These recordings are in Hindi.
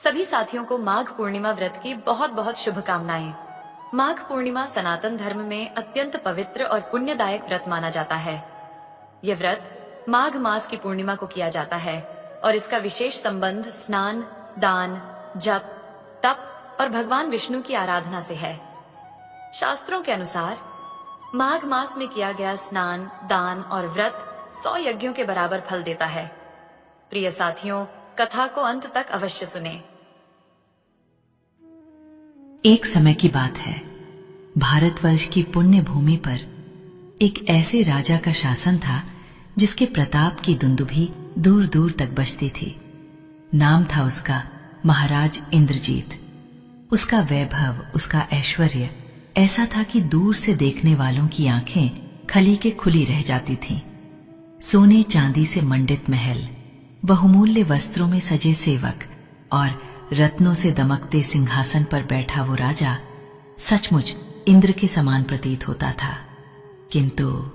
सभी साथियों को माघ पूर्णिमा व्रत की बहुत बहुत शुभकामनाएं। माघ पूर्णिमा सनातन धर्म में अत्यंत पवित्र और पुण्यदायक व्रत माना जाता है। यह व्रत माघ मास की पूर्णिमा को किया जाता है और इसका विशेष संबंध स्नान, दान, जप, तप और भगवान विष्णु की आराधना से है। शास्त्रों के अनुसार माघ मास में किया गया स्नान, दान और व्रत 100 यज्ञों के बराबर फल देता है। प्रिय साथियों, कथा को अंत तक अवश्य सुने। एक समय की बात है, भारतवर्ष की पुण्य भूमि पर एक ऐसे राजा का शासन था जिसके प्रताप की दुंदुभी दूर दूर तक बजती थी। नाम था उसका महाराज इंद्रजीत। उसका वैभव, उसका ऐश्वर्य ऐसा था कि दूर से देखने वालों की आंखें खली के खुली रह जाती थीं। सोने चांदी से मंडित महल, बहुमूल्य वस्त्रों में सजे सेवक और रत्नों से दमकते सिंहासन पर बैठा वो राजा सचमुच इंद्र के समान प्रतीत होता था। किंतु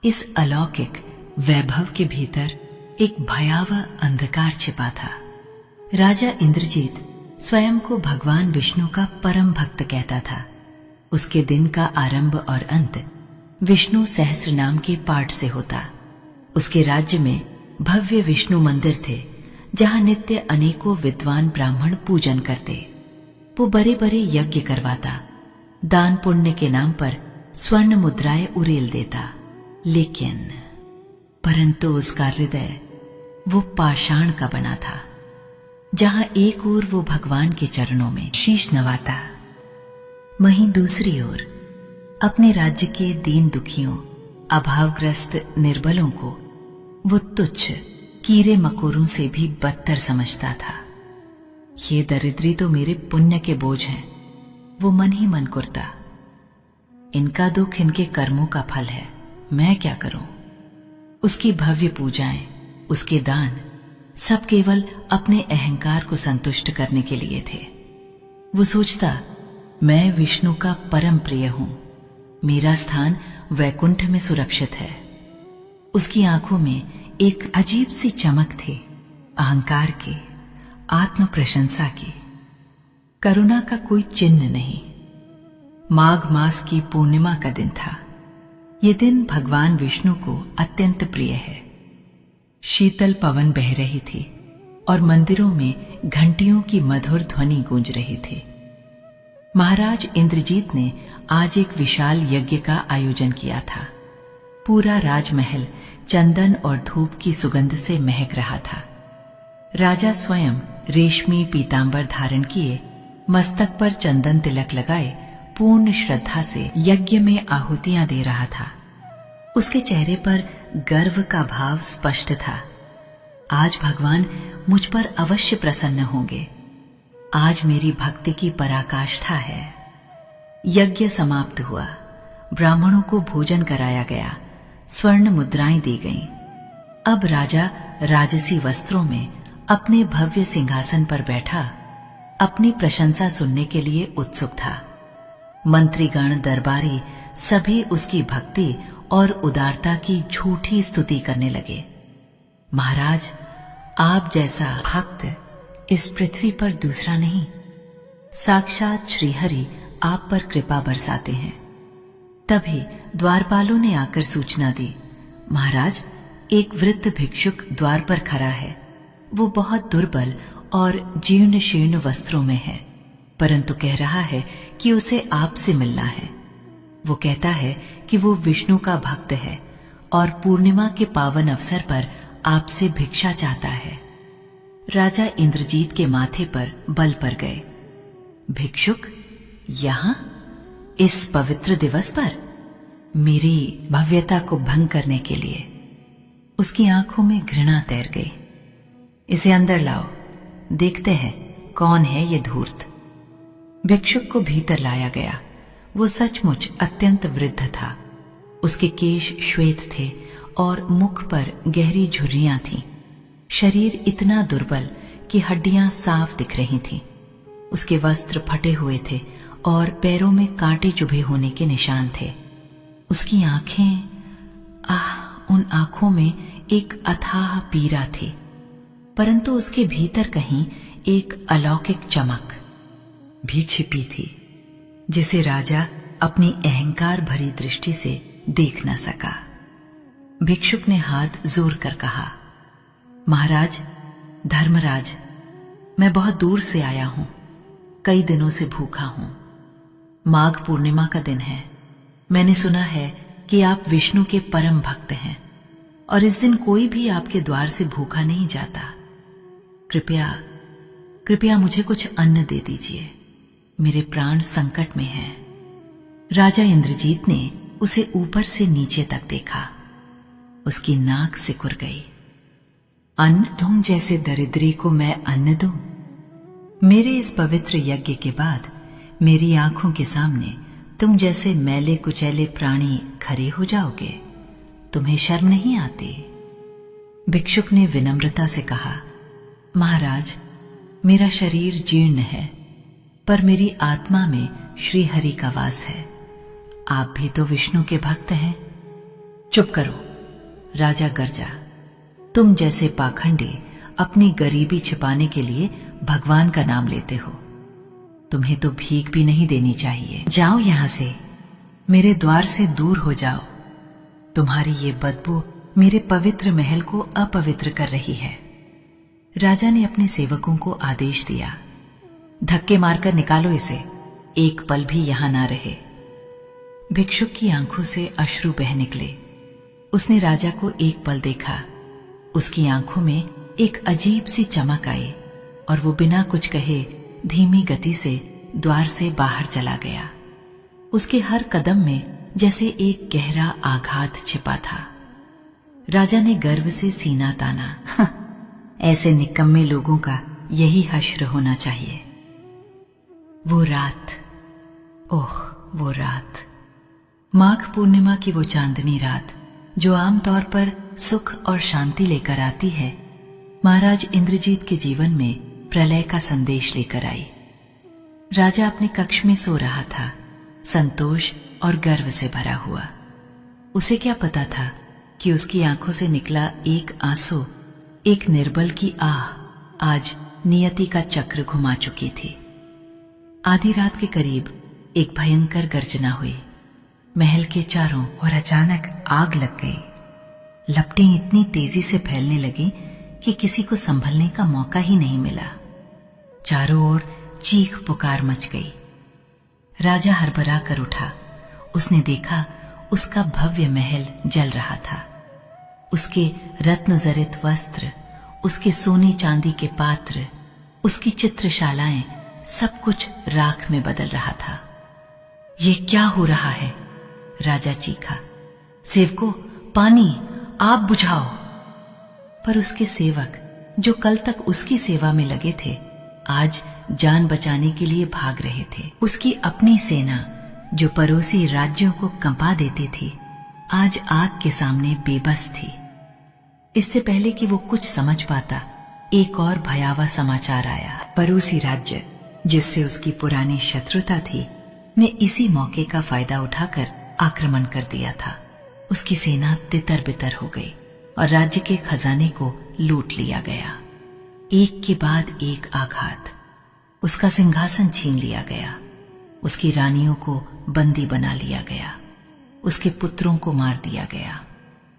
इस अलौकिक वैभव के भीतर एक भयावह अंधकार छिपा था। राजा इंद्रजीत स्वयं को भगवान विष्णु का परम भक्त कहता था। उसके दिन का आरंभ और अंत विष्णु सहस्त्र नाम के पाठ से होता। उसके राज्य में भव्य विष्णु मंदिर थे जहां नित्य अनेकों विद्वान ब्राह्मण पूजन करते। वो बड़े बड़े यज्ञ करवाता, दान पुण्य के नाम पर स्वर्ण मुद्राएं उड़ेल देता। लेकिन परंतु उसका हृदय वो पाषाण का बना था। जहां एक ओर वो भगवान के चरणों में शीश नवाता, वहीं दूसरी ओर अपने राज्य के दीन दुखियों, अभावग्रस्त निर्बलों को वो तुच्छ कीड़े मकोरों से भी बदतर समझता था। ये दरिद्री तो मेरे पुण्य के बोझ हैं, वो मन ही मन कुरता। इनका दुख इनके कर्मों का फल है, मैं क्या करूं। उसकी भव्य पूजाएं, उसके दान सब केवल अपने अहंकार को संतुष्ट करने के लिए थे। वो सोचता, मैं विष्णु का परम प्रिय हूं, मेरा स्थान वैकुंठ में सुरक्षित है। उसकी आंखों में एक अजीब सी चमक थी, अहंकार की, आत्म प्रशंसा की। करुणा का कोई चिन्ह नहीं। माघ मास की पूर्णिमा का दिन था। ये दिन भगवान विष्णु को अत्यंत प्रिय है। शीतल पवन बह रही थी और मंदिरों में घंटियों की मधुर ध्वनि गूंज रही थी। महाराज इंद्रजीत ने आज एक विशाल यज्ञ का आयोजन किया था। पूरा राजमहल चंदन और धूप की सुगंध से महक रहा था। राजा स्वयं रेशमी पीतांबर धारण किए, मस्तक पर चंदन तिलक लगाए पूर्ण श्रद्धा से यज्ञ में आहुतियां दे रहा था। उसके चेहरे पर गर्व का भाव स्पष्ट था। आज भगवान मुझ पर अवश्य प्रसन्न होंगे। आज मेरी भक्ति की पराकाष्ठा है। यज्ञ समाप्त हुआ। ब्राह्मणों को भोजन कराया गया, स्वर्ण मुद्राएं दी गईं। अब राजा राजसी वस्त्रों में अपने भव्य सिंहासन पर बैठा अपनी प्रशंसा सुनने के लिए उत्सुक था। मंत्रीगण, दरबारी सभी उसकी भक्ति और उदारता की झूठी स्तुति करने लगे। महाराज, आप जैसा भक्त इस पृथ्वी पर दूसरा नहीं। साक्षात श्रीहरि आप पर कृपा बरसाते हैं। तभी द्वारपालों ने आकर सूचना दी, महाराज, एक वृद्ध भिक्षुक द्वार पर खड़ा है। वो बहुत दुर्बल और जीर्ण शीर्ण वस्त्रों में है, परंतु कह रहा है कि उसे आपसे मिलना है। वो कहता है कि वो विष्णु का भक्त है और पूर्णिमा के पावन अवसर पर आपसे भिक्षा चाहता है। राजा इंद्रजीत के माथे पर बल पड़ गए। भिक्षुक यहां इस पवित्र दिवस पर मेरी भव्यता को भंग करने के लिए? उसकी आंखों में घृणा तैर गई। इसे अंदर लाओ, देखते हैं कौन है ये धूर्त। भिक्षुक को भीतर लाया गया। वो सचमुच अत्यंत वृद्ध था। उसके केश श्वेत थे और मुख पर गहरी झुर्रियां थीं। शरीर इतना दुर्बल कि हड्डियां साफ दिख रही थीं। उसके वस्त्र फटे हुए थे और पैरों में कांटे चुभे होने के निशान थे। उसकी आंखें, उन आंखों में एक अथाह पीड़ा थी, परंतु उसके भीतर कहीं एक अलौकिक चमक भी छिपी थी, जिसे राजा अपनी अहंकार भरी दृष्टि से देख न सका। भिक्षुक ने हाथ जोर कर कहा, महाराज, धर्मराज, मैं बहुत दूर से आया हूं, कई दिनों से भूखा हूं। माघ पूर्णिमा का दिन है। मैंने सुना है कि आप विष्णु के परम भक्त हैं और इस दिन कोई भी आपके द्वार से भूखा नहीं जाता। कृपया कृपया मुझे कुछ अन्न दे दीजिए, मेरे प्राण संकट में हैं। राजा इंद्रजीत ने उसे ऊपर से नीचे तक देखा। उसकी नाक सिकुड़ गई। अन्न? तुम जैसे दरिद्री को मैं अन्न दूं? मेरे इस पवित्र यज्ञ के बाद मेरी आंखों के सामने तुम जैसे मैले कुचैले प्राणी खड़े हो जाओगे? तुम्हें शर्म नहीं आती? भिक्षुक ने विनम्रता से कहा, महाराज, मेरा शरीर जीर्ण है, पर मेरी आत्मा में श्री हरि का वास है। आप भी तो विष्णु के भक्त हैं। चुप करो, राजा गर्जा। तुम जैसे पाखंडी अपनी गरीबी छिपाने के लिए भगवान का नाम लेते हो। तुम्हें तो भीख भी नहीं देनी चाहिए। जाओ यहां से, मेरे द्वार से दूर हो जाओ। तुम्हारी ये बदबू मेरे पवित्र महल को अपवित्र कर रही है। राजा ने अपने सेवकों को आदेश दिया, धक्के मारकर निकालो इसे, एक पल भी यहां ना रहे। भिक्षुक की आंखों से अश्रु बह निकले। उसने राजा को एक पल देखा। उसकी आंखों में एक अजीब सी चमक आई और वो बिना कुछ कहे धीमी गति से द्वार से बाहर चला गया। उसके हर कदम में जैसे एक गहरा आघात छिपा था। राजा ने गर्व से सीना ताना। ऐसे निकम्मे लोगों का यही हश्र होना चाहिए। वो रात, ओह वो रात, माघ पूर्णिमा की वो चांदनी रात जो आमतौर पर सुख और शांति लेकर आती है, महाराज इंद्रजीत के जीवन में प्रलय का संदेश लेकर आई। राजा अपने कक्ष में सो रहा था, संतोष और गर्व से भरा हुआ। उसे क्या पता था कि उसकी आंखों से निकला एक आंसू, एक निर्बल की आह, आज नियति का चक्र घुमा चुकी थी। आधी रात के करीब एक भयंकर गर्जना हुई। महल के चारों ओर अचानक आग लग गई। लपटें इतनी तेजी से फैलने लगी कि किसी को संभलने का मौका ही नहीं मिला। चारों ओर चीख पुकार मच गई। राजा हड़बड़ा कर उठा। उसने देखा उसका भव्य महल जल रहा था। उसके रत्न जरित वस्त्र, उसके सोने चांदी के पात्र, उसकी चित्रशालाएं, सब कुछ राख में बदल रहा था। ये क्या हो रहा है? राजा चीखा, सेवकों, पानी, आग बुझाओ। पर उसके सेवक जो कल तक उसकी सेवा में लगे थे, आज जान बचाने के लिए भाग रहे थे। उसकी अपनी सेना जो पड़ोसी राज्यों को कंपा देती थी, आज आग के सामने बेबस थी। इससे पहले कि वो कुछ समझ पाता, एक और भयावह समाचार आया। पड़ोसी राज्य जिससे उसकी पुरानी शत्रुता थी, ने इसी मौके का फायदा उठाकर आक्रमण कर दिया था। उसकी सेना तितर बितर हो गई और राज्य के खजाने को लूट लिया गया। एक के बाद एक आघात। उसका सिंहासन छीन लिया गया, उसकी रानियों को बंदी बना लिया गया, उसके पुत्रों को मार दिया गया।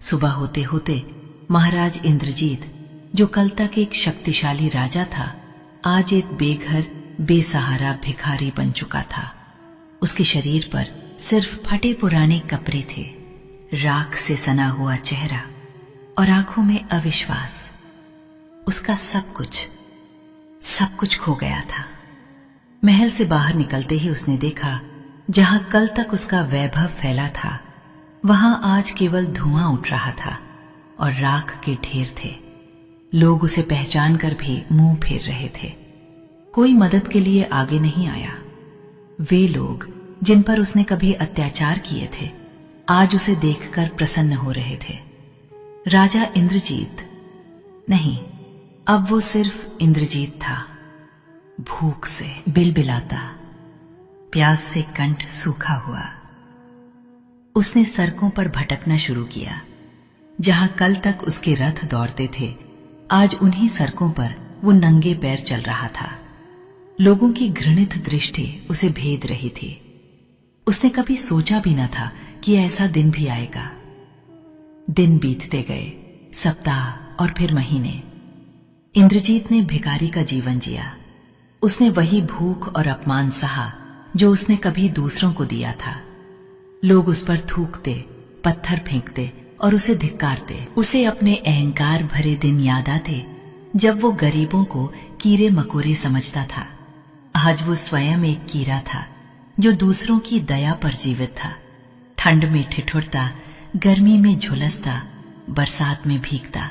सुबह होते होते महाराज इंद्रजीत, जो कल तक एक शक्तिशाली राजा था, आज एक बेघर बेसहारा भिखारी बन चुका था। उसके शरीर पर सिर्फ फटे पुराने कपड़े थे, राख से सना हुआ चेहरा और आंखों में अविश्वास। उसका सब कुछ खो गया था। महल से बाहर निकलते ही उसने देखा, जहां कल तक उसका वैभव फैला था, वहां आज केवल धुआं उठ रहा था और राख के ढेर थे। लोग उसे पहचान कर भी मुंह फेर रहे थे। कोई मदद के लिए आगे नहीं आया। वे लोग जिन पर उसने कभी अत्याचार किए थे, आज उसे देखकर प्रसन्न हो रहे थे। राजा इंद्रजीत नहीं, अब वो सिर्फ इंद्रजीत था। भूख से बिलबिलाता, प्यास से कंठ सूखा हुआ, उसने सड़कों पर भटकना शुरू किया। जहां कल तक उसके रथ दौड़ते थे, आज उन्हीं सड़कों पर वो नंगे पैर चल रहा था। लोगों की घृणित दृष्टि उसे भेद रही थी। उसने कभी सोचा भी न था कि ऐसा दिन भी आएगा। दिन बीतते गए, सप्ताह और फिर महीने। इंद्रजीत ने भिखारी का जीवन जिया। उसने वही भूख और अपमान सहा जो उसने कभी दूसरों को दिया था। लोग उस पर थूकते, पत्थर फेंकते और उसे धिक्कारते। उसे अपने अहंकार भरे दिन याद आते जब वो गरीबों को कीड़े मकोड़े समझता था। आज वो स्वयं एक कीड़ा था जो दूसरों की दया पर जीवित था। ठंड में ठिठुरता, गर्मी में झुलसता, बरसात में भीगता।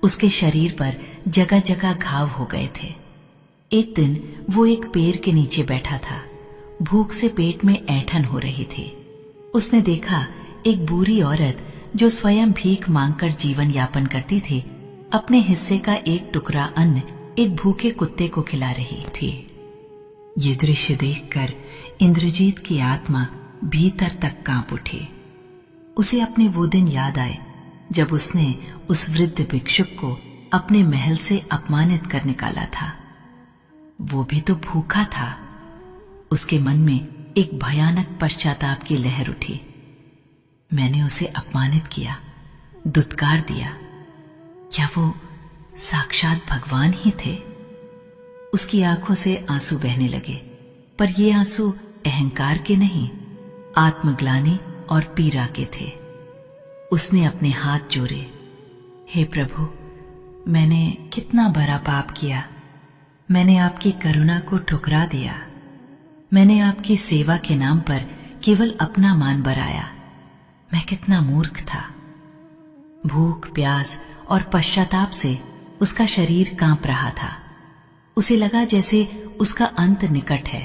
उसके शरीर पर जगह जगह घाव हो गए थे। एक दिन वो एक पेड़ के नीचे बैठा था। भूख से पेट में ऐंठन हो रही थी। उसने देखा एक बूढ़ी औरत जो स्वयं भीख मांगकर जीवन यापन करती थी, अपने हिस्से का एक टुकड़ा अन्न एक भूखे कुत्ते को खिला रही थी। ये दृश्य देखकर इंद्रजीत की आत्मा भीतर तक कांप उठी। उसे अपने वो दिन याद आए जब उसने उस वृद्ध भिक्षुक को अपने महल से अपमानित कर निकाला था। वो भी तो भूखा था। उसके मन में एक भयानक पश्चाताप की लहर उठी। मैंने उसे अपमानित किया, दुत्कार दिया। क्या वो साक्षात भगवान ही थे? उसकी आंखों से आंसू बहने लगे, पर ये आंसू अहंकार के नहीं, आत्मग्लानि और पीड़ा के थे। उसने अपने हाथ जोड़े। हे प्रभु, मैंने कितना बड़ा पाप किया। मैंने आपकी करुणा को ठुकरा दिया। मैंने आपकी सेवा के नाम पर केवल अपना मान बढ़ाया। मैं कितना मूर्ख था। भूख, प्यास और पश्चाताप से उसका शरीर कांप रहा था। उसे लगा जैसे उसका अंत निकट है।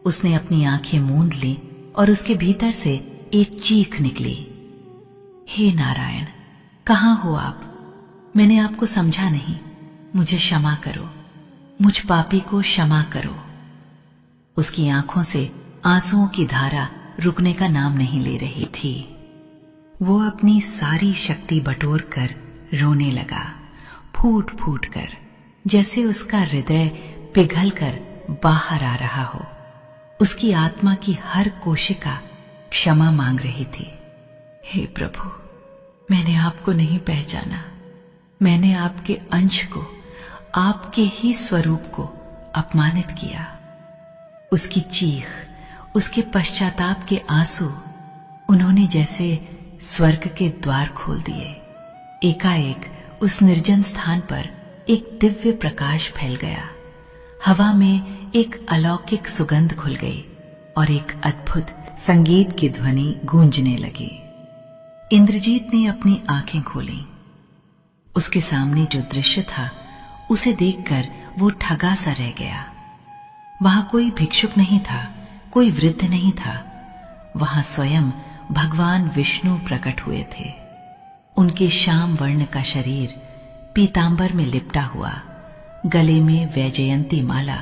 उसने अपनी आंखें मूंद ली और उसके भीतर से एक चीख निकली। हे नारायण, कहाँ हो आप? मैंने आपको समझा नहीं। मुझे क्षमा करो, मुझ पापी को क्षमा करो। उसकी आंखों से आंसुओं की धारा रुकने का नाम नहीं ले रही थी। वो अपनी सारी शक्ति बटोर कर रोने लगा, फूट फूट कर, जैसे उसका हृदय पिघल कर बाहर आ रहा हो। उसकी आत्मा की हर कोशिका क्षमा मांग रही थी। हे प्रभु, मैंने आपको नहीं पहचाना। मैंने आपके अंश को, आपके ही स्वरूप को अपमानित किया। उसकी चीख, उसके पश्चाताप के आंसू, उन्होंने जैसे स्वर्ग के द्वार खोल दिए। एकाएक उस निर्जन स्थान पर एक दिव्य प्रकाश फैल गया। हवा में एक अलौकिक सुगंध खुल गई और एक अद्भुत संगीत की ध्वनि गूंजने लगी। इंद्रजीत ने अपनी आंखें खोली। उसके सामने जो दृश्य था उसे देखकर वो ठगा सा रह गया। वहां कोई भिक्षुक नहीं था, कोई वृद्ध नहीं था। वहां स्वयं भगवान विष्णु प्रकट हुए थे। उनके श्याम वर्ण का शरीर पीतांबर में लिपटा हुआ, गले में वैजयंती माला,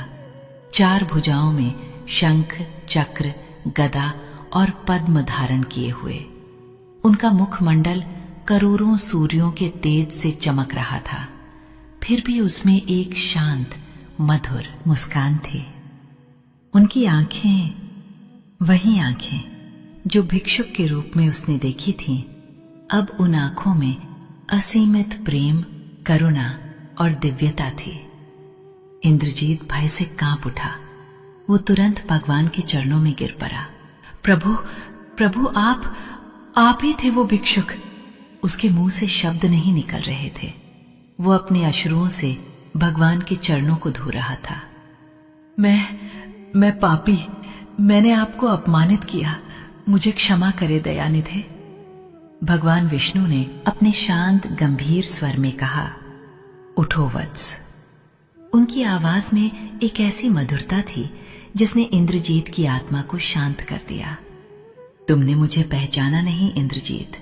चार भुजाओं में शंख, चक्र, गदा और पद्म धारण किए हुए। उनका मुखमंडल करोड़ों सूर्यों के तेज से चमक रहा था, फिर भी उसमें एक शांत मधुर मुस्कान थी। उनकी आंखें, वही आंखें जो भिक्षुक के रूप में उसने देखी थीं, अब उन आंखों में असीमित प्रेम, करुणा और दिव्यता थी। इंद्रजीत भय से कांप उठा। वो तुरंत भगवान के चरणों में गिर पड़ा। प्रभु, प्रभु, आप ही थे वो भिक्षुक। उसके मुंह से शब्द नहीं निकल रहे थे। वो अपने अश्रुओं से भगवान के चरणों को धो रहा था। मैं पापी, मैंने आपको अपमानित किया, मुझे क्षमा करे दयानिधे। भगवान विष्णु ने अपने शांत गंभीर स्वर में कहा, उठो वत्स। उनकी आवाज में एक ऐसी मधुरता थी जिसने इंद्रजीत की आत्मा को शांत कर दिया। तुमने मुझे पहचाना नहीं इंद्रजीत।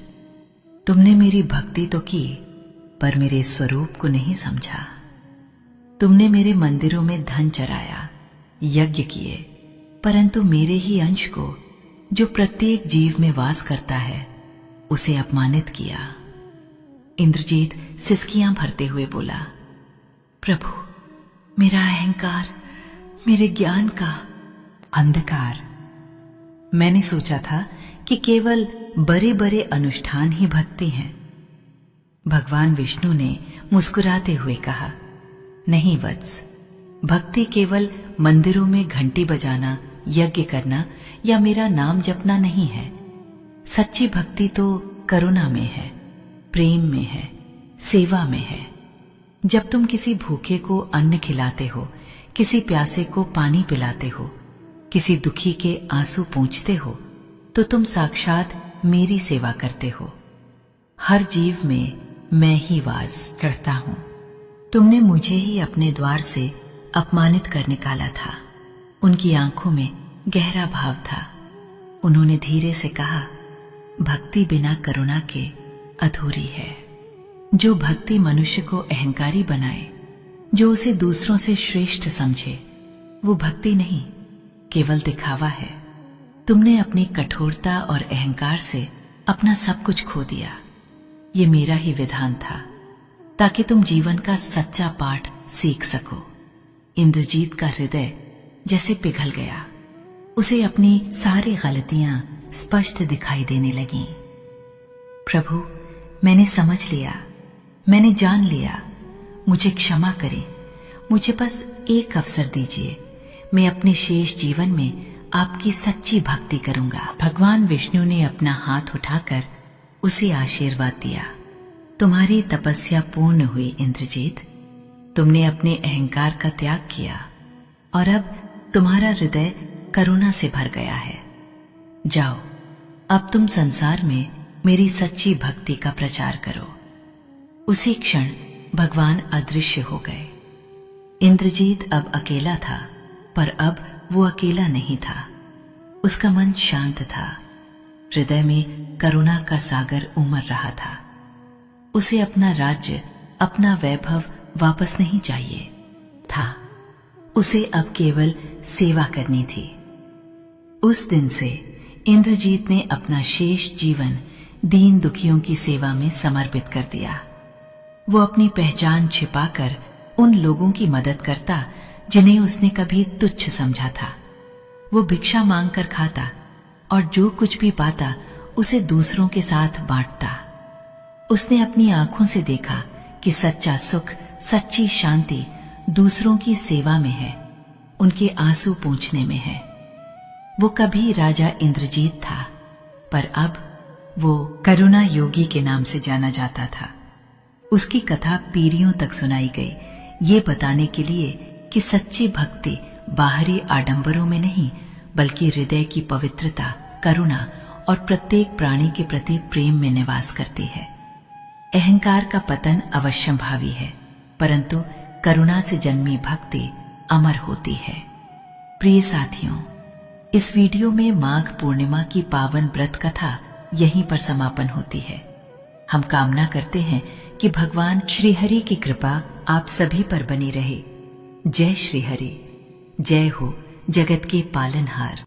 तुमने मेरी भक्ति तो की, पर मेरे स्वरूप को नहीं समझा। तुमने मेरे मंदिरों में धन चराया, यज्ञ किए, परंतु मेरे ही अंश को, जो प्रत्येक जीव में वास करता है, उसे अपमानित किया। इंद्रजीत सिसकियां भरते हुए बोला, प्रभु, मेरा अहंकार, मेरे ज्ञान का अंधकार। मैंने सोचा था कि केवल बड़े बड़े अनुष्ठान ही भक्ति हैं। भगवान विष्णु ने मुस्कुराते हुए कहा, नहीं वत्स, भक्ति केवल मंदिरों में घंटी बजाना, यज्ञ करना या मेरा नाम जपना नहीं है। सच्ची भक्ति तो करुणा में है, प्रेम में है, सेवा में है। जब तुम किसी भूखे को अन्न खिलाते हो, किसी प्यासे को पानी पिलाते हो, किसी दुखी के आंसू पोंछते हो, तो तुम साक्षात मेरी सेवा करते हो। हर जीव में मैं ही वास करता हूं। तुमने मुझे ही अपने द्वार से अपमानित कर निकाला था। उनकी आंखों में गहरा भाव था। उन्होंने धीरे से कहा, भक्ति बिना करुणा के अधूरी है। जो भक्ति मनुष्य को अहंकारी बनाए, जो उसे दूसरों से श्रेष्ठ समझे, वो भक्ति नहीं, केवल दिखावा है। तुमने अपनी कठोरता और अहंकार से अपना सब कुछ खो दिया। ये मेरा ही विधान था, ताकि तुम जीवन का सच्चा पाठ सीख सको। इंद्रजीत का हृदय जैसे पिघल गया। उसे अपनी सारी गलतियां स्पष्ट दिखाई देने लगीं। प्रभु, मैंने समझ लिया, मैंने जान लिया, मुझे क्षमा करें। मुझे बस एक अवसर दीजिए। मैं अपने शेष जीवन में आपकी सच्ची भक्ति करूंगा। भगवान विष्णु ने अपना हाथ उठाकर उसे आशीर्वाद दिया। तुम्हारी तपस्या पूर्ण हुई इंद्रजीत। तुमने अपने अहंकार का त्याग किया और अब तुम्हारा हृदय करुणा से भर गया है। जाओ, अब तुम संसार में मेरी सच्ची भक्ति का प्रचार करो। उसी क्षण भगवान अदृश्य हो गए। इंद्रजीत अब अकेला था, पर अब वो अकेला नहीं था। उसका मन शांत था। हृदय में करुणा का सागर उमड़ रहा था। उसे अपना राज्य, अपना वैभव वापस नहीं चाहिए था। उसे अब केवल सेवा करनी थी। उस दिन से इंद्रजीत ने अपना शेष जीवन दीन दुखियों की सेवा में समर्पित कर दिया। वो अपनी पहचान छिपाकर उन लोगों की मदद करता जिन्हें उसने कभी तुच्छ समझा था। वो भिक्षा मांगकर खाता और जो कुछ भी पाता उसे दूसरों के साथ बांटता। उसने अपनी आंखों से देखा कि सच्चा सुख, सच्ची शांति दूसरों की सेवा में है, उनके आंसू पोंछने में है। वो कभी राजा इंद्रजीत था, पर अब वो करुणा योगी के नाम से जाना जाता था। उसकी कथा पीढ़ियों तक सुनाई गई, ये बताने के लिए कि सच्ची भक्ति बाहरी आडंबरों में नहीं, बल्कि हृदय की पवित्रता, करुणा और प्रत्येक प्राणी के प्रति प्रेम में निवास करती है। अहंकार का पतन अवश्यंभावी है, परंतु करुणा से जन्मी भक्ति अमर होती है। प्रिय साथियों, इस वीडियो में माघ पूर्णिमा की पावन व्रत कथा यहीं पर समापन होती है। हम कामना करते हैं कि भगवान श्री हरि की कृपा आप सभी पर बनी रहे। जय श्री हरि। जय हो जगत के पालनहार।